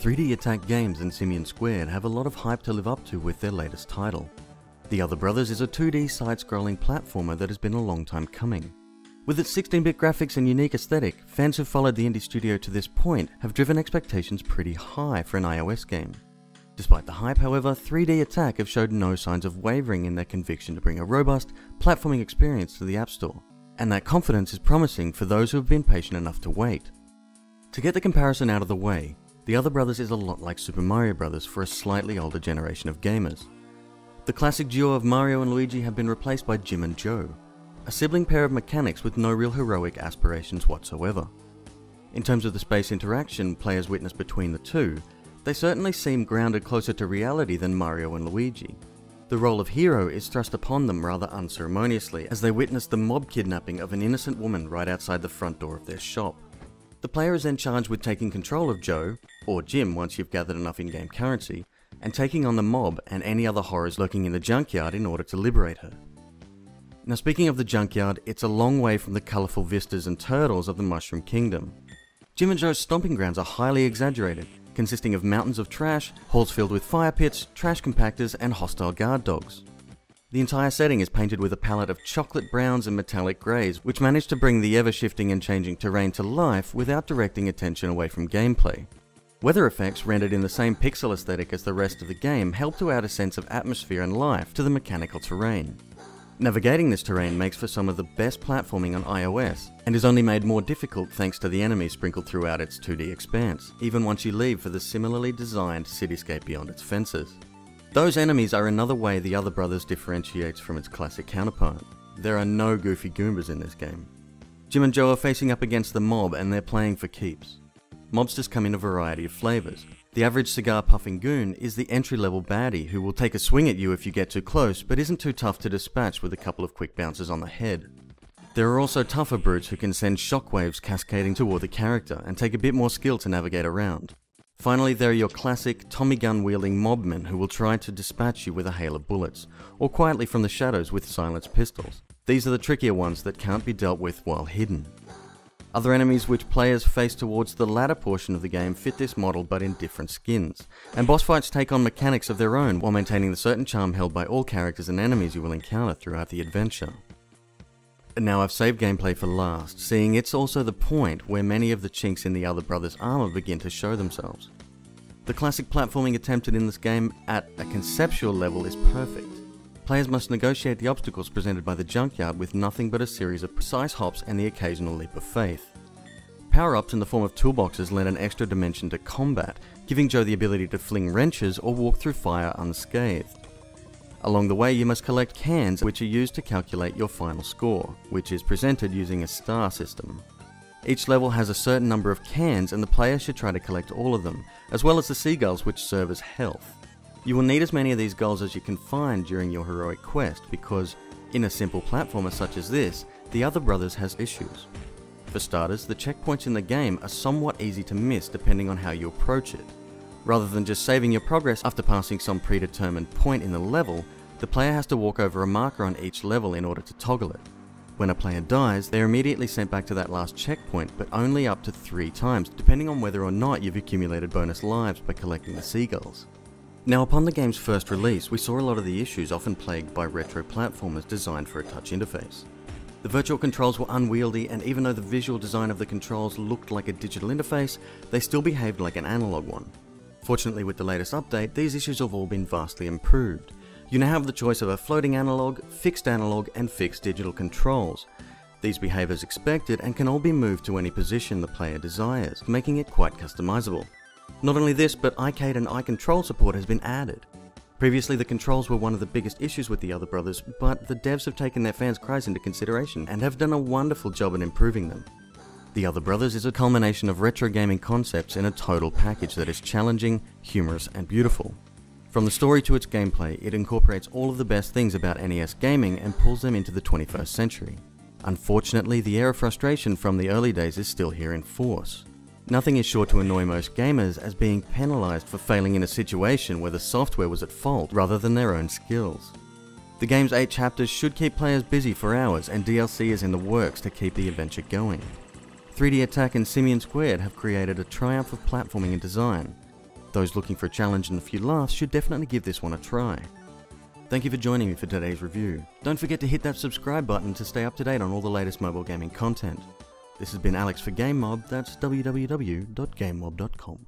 3D Attack Games and Simian Squared have a lot of hype to live up to with their latest title. The Other Brothers is a 2D side-scrolling platformer that has been a long time coming. With its 16-bit graphics and unique aesthetic, fans who followed the indie studio to this point have driven expectations pretty high for an iOS game. Despite the hype, however, 3D Attack have showed no signs of wavering in their conviction to bring a robust, platforming experience to the App Store, and that confidence is promising for those who have been patient enough to wait. To get the comparison out of the way, The Other Brothers is a lot like Super Mario Bros. For a slightly older generation of gamers. The classic duo of Mario and Luigi have been replaced by Jim and Joe, a sibling pair of mechanics with no real heroic aspirations whatsoever. In terms of the space interaction players witness between the two, they certainly seem grounded closer to reality than Mario and Luigi. The role of hero is thrust upon them rather unceremoniously as they witness the mob kidnapping of an innocent woman right outside the front door of their shop. The player is then charged with taking control of Joe, or Jim once you've gathered enough in-game currency, and taking on the mob and any other horrors lurking in the junkyard in order to liberate her. Now speaking of the junkyard, it's a long way from the colourful vistas and turtles of the Mushroom Kingdom. Jim and Joe's stomping grounds are highly exaggerated, consisting of mountains of trash, halls filled with fire pits, trash compactors and hostile guard dogs. The entire setting is painted with a palette of chocolate browns and metallic greys, which manage to bring the ever-shifting and changing terrain to life without directing attention away from gameplay. Weather effects rendered in the same pixel aesthetic as the rest of the game help to add a sense of atmosphere and life to the mechanical terrain. Navigating this terrain makes for some of the best platforming on iOS, and is only made more difficult thanks to the enemies sprinkled throughout its 2D expanse, even once you leave for the similarly designed cityscape beyond its fences. Those enemies are another way The Other Brothers differentiates from its classic counterpart. There are no goofy Goombas in this game. Jim and Joe are facing up against the mob and they're playing for keeps. Mobsters come in a variety of flavours. The average cigar-puffing goon is the entry-level baddie who will take a swing at you if you get too close, but isn't too tough to dispatch with a couple of quick bounces on the head. There are also tougher brutes who can send shockwaves cascading toward the character and take a bit more skill to navigate around. Finally, there are your classic Tommy gun-wielding mobmen who will try to dispatch you with a hail of bullets, or quietly from the shadows with silenced pistols. These are the trickier ones that can't be dealt with while hidden. Other enemies which players face towards the latter portion of the game fit this model but in different skins, and boss fights take on mechanics of their own while maintaining the certain charm held by all characters and enemies you will encounter throughout the adventure. And now I've saved gameplay for last, seeing it's also the point where many of the chinks in the Other Brothers' armour begin to show themselves. The classic platforming attempted in this game at a conceptual level is perfect. Players must negotiate the obstacles presented by the junkyard with nothing but a series of precise hops and the occasional leap of faith. Power-ups in the form of toolboxes lend an extra dimension to combat, giving Joe the ability to fling wrenches or walk through fire unscathed. Along the way you must collect cans which are used to calculate your final score, which is presented using a star system. Each level has a certain number of cans and the player should try to collect all of them, as well as the seagulls which serve as health. You will need as many of these goals as you can find during your heroic quest because, in a simple platformer such as this, The Other Brothers has issues. For starters, the checkpoints in the game are somewhat easy to miss depending on how you approach it. Rather than just saving your progress after passing some predetermined point in the level, the player has to walk over a marker on each level in order to toggle it. When a player dies, they are immediately sent back to that last checkpoint, but only up to 3 times, depending on whether or not you've accumulated bonus lives by collecting the seagulls. Now, upon the game's first release, we saw a lot of the issues often plagued by retro platformers designed for a touch interface. The virtual controls were unwieldy, and even though the visual design of the controls looked like a digital interface, they still behaved like an analog one. Fortunately, with the latest update, these issues have all been vastly improved. You now have the choice of a floating analog, and fixed digital controls. These behave as expected and can all be moved to any position the player desires, making it quite customizable. Not only this, but iCade and iControl support has been added. Previously, the controls were one of the biggest issues with The Other Brothers, but the devs have taken their fans' cries into consideration and have done a wonderful job in improving them. The Other Brothers is a culmination of retro gaming concepts in a total package that is challenging, humorous, and beautiful. From the story to its gameplay, it incorporates all of the best things about NES gaming and pulls them into the 21st century. Unfortunately, the air of frustration from the early days is still here in force. Nothing is sure to annoy most gamers as being penalised for failing in a situation where the software was at fault rather than their own skills. The game's 8 chapters should keep players busy for hours, and DLC is in the works to keep the adventure going. 3D Attack and Simian Squared have created a triumph of platforming and design. Those looking for a challenge and a few laughs should definitely give this one a try. Thank you for joining me for today's review. Don't forget to hit that subscribe button to stay up to date on all the latest mobile gaming content. This has been Alex for GameMob, that's www.gamemob.com.